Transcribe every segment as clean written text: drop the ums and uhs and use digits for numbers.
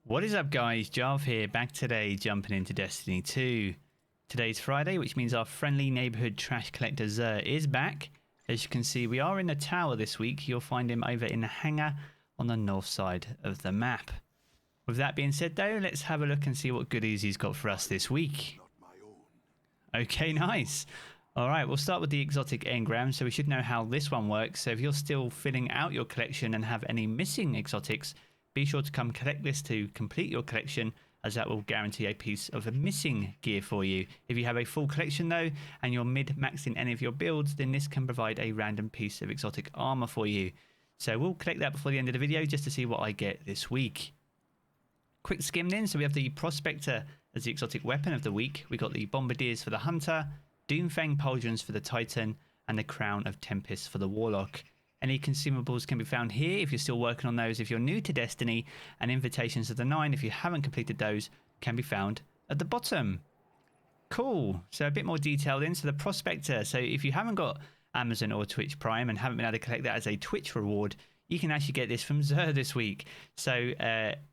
What is up, guys? Jarv here, back today, jumping into Destiny 2. Today's Friday, which means our friendly neighborhood trash collector XUR is back. As you can see, we are in the tower this week. You'll find him over in the hangar on the north side of the map. With that being said, though, let's have a look and see what goodies he's got for us this week. Okay, nice. Alright, we'll start with the exotic Engram, so we should know how this one works. So if you're still filling out your collection and have any missing exotics, be sure to come collect this to complete your collection, as that will guarantee a piece of a missing gear for you. If you have a full collection though, and you're mid-maxing any of your builds, then this can provide a random piece of exotic armor for you. So we'll collect that before the end of the video just to see what I get this week. Quick skim then, so we have the Prospector as the exotic weapon of the week. We got the Bombardiers for the Hunter, Doomfang Pauldrons for the Titan, and the Crown of Tempest for the Warlock. Any consumables can be found here if you're still working on those if you're new to Destiny, and invitations to the 9 if you haven't completed those can be found at the bottom. Cool, so a bit more detail in. So the Prospector, so if you haven't got Amazon or Twitch Prime and haven't been able to collect that as a Twitch reward, you can actually get this from XUR this week. So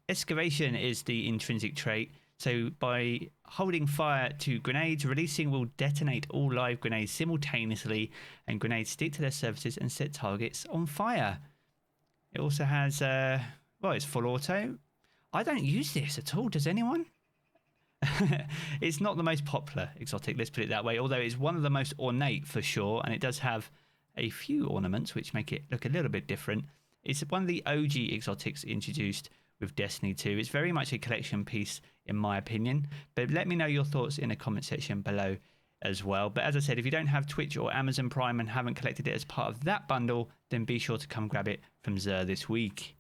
excavation is the intrinsic trait. So by holding fire to grenades, releasing will detonate all live grenades simultaneously, and grenades stick to their surfaces and set targets on fire. It also has, well, it's full auto. I don't use this at all. Does anyone? It's not the most popular exotic, let's put it that way, although it's one of the most ornate for sure, and it does have a few ornaments which make it look a little bit different. It's one of the OG exotics introduced with Destiny 2. It's very much a collection piece in my opinion, but let me know your thoughts in the comment section below as well. But as I said, if you don't have Twitch or Amazon Prime and haven't collected it as part of that bundle, then be sure to come grab it from XUR this week.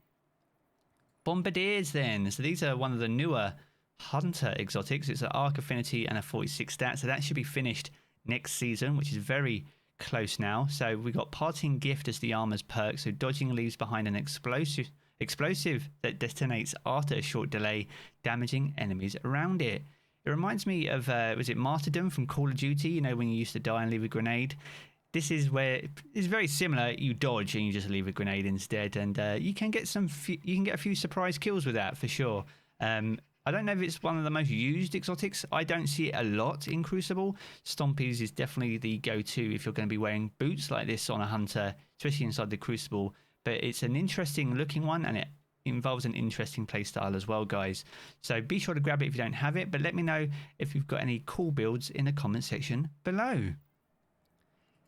Bombardiers then, so these are one of the newer Hunter exotics. It's an arc affinity and a 46 stat, so that should be finished next season, which is very close now. So we got Parting Gift as the armor's perk, so dodging leaves behind an explosive that detonates after a short delay, damaging enemies around it. It reminds me of was it Martyrdom from Call of Duty, you know, when you used to die and leave a grenade. This is where it's very similar. You dodge and you just leave a grenade instead, and you can get a few surprise kills with that for sure. I don't know if it's one of the most used exotics. I don't see it a lot in Crucible. Stompies is definitely the go-to if you're going to be wearing boots like this on a Hunter, especially inside the Crucible. But it's an interesting looking one, and it involves an interesting playstyle as well, guys. So be sure to grab it if you don't have it, but let me know if you've got any cool builds in the comment section below.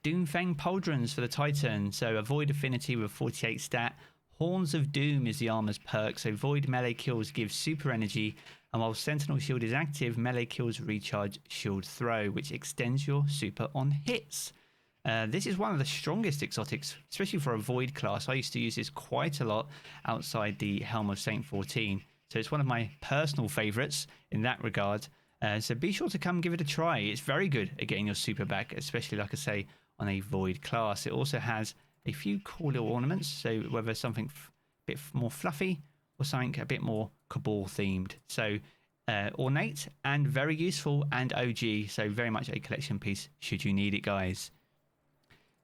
Doomfang Pauldrons for the Titan, so avoid affinity with 48 stat. Horns of Doom is the armor's perk, so void melee kills give super energy, and while Sentinel Shield is active, melee kills recharge shield throw, which extends your super on hits. This is one of the strongest exotics, especially for a void class. I used to use this quite a lot outside the Helm of Saint 14, so it's one of my personal favorites in that regard. So be sure to come give it a try. It's very good at getting your super back, especially, like I say, on a void class. It also has a few cool little ornaments, so whether something a bit more fluffy or something a bit more Cabal themed. So ornate and very useful and OG, so very much a collection piece should you need it, guys.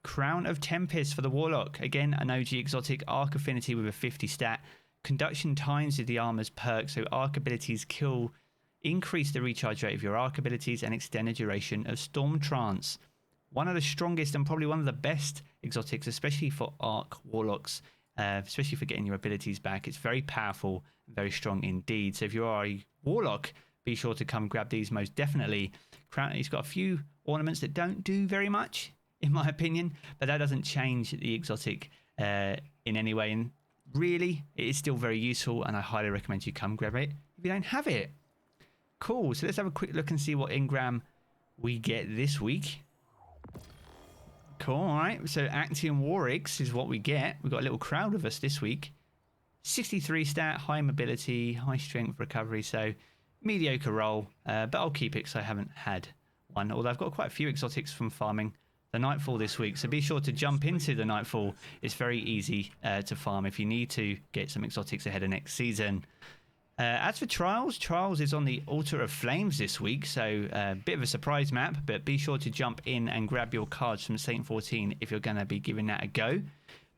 Crown of Tempest for the Warlock, again an OG exotic, arc affinity with a 50 stat. Conduction times is the armor's perk, so arc abilities increase the recharge rate of your arc abilities and extend the duration of Storm Trance. One of the strongest and probably one of the best exotics, especially for arc warlocks, especially for getting your abilities back. It's very powerful and very strong indeed. So if you are a warlock, be sure to come grab these most definitely. He's got a few ornaments that don't do very much, in my opinion, but that doesn't change the exotic in any way. And really, it is still very useful, and I highly recommend you come grab it if you don't have it. Cool, so let's have a quick look and see what Ingram we get this week. Cool, alright, so Actium Warrigs is what we get. We've got a little crowd of us this week. 63 stat, high mobility, high strength recovery, so mediocre roll, but I'll keep it because I haven't had one, although I've got quite a few exotics from farming the Nightfall this week, so be sure to jump into the Nightfall. It's very easy to farm if you need to get some exotics ahead of next season. As for Trials, Trials is on the Altar of Flames this week, so a bit of a surprise map, but be sure to jump in and grab your cards from Saint 14 if you're going to be giving that a go.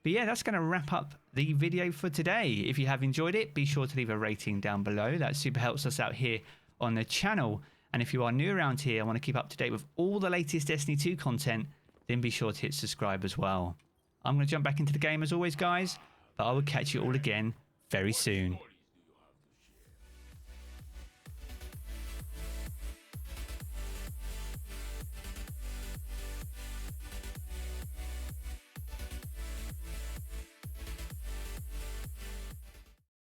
But yeah, that's going to wrap up the video for today. If you have enjoyed it, be sure to leave a rating down below. That super helps us out here on the channel. And if you are new around here and want to keep up to date with all the latest Destiny 2 content, then be sure to hit subscribe as well. I'm going to jump back into the game as always, guys, but I will catch you all again very soon.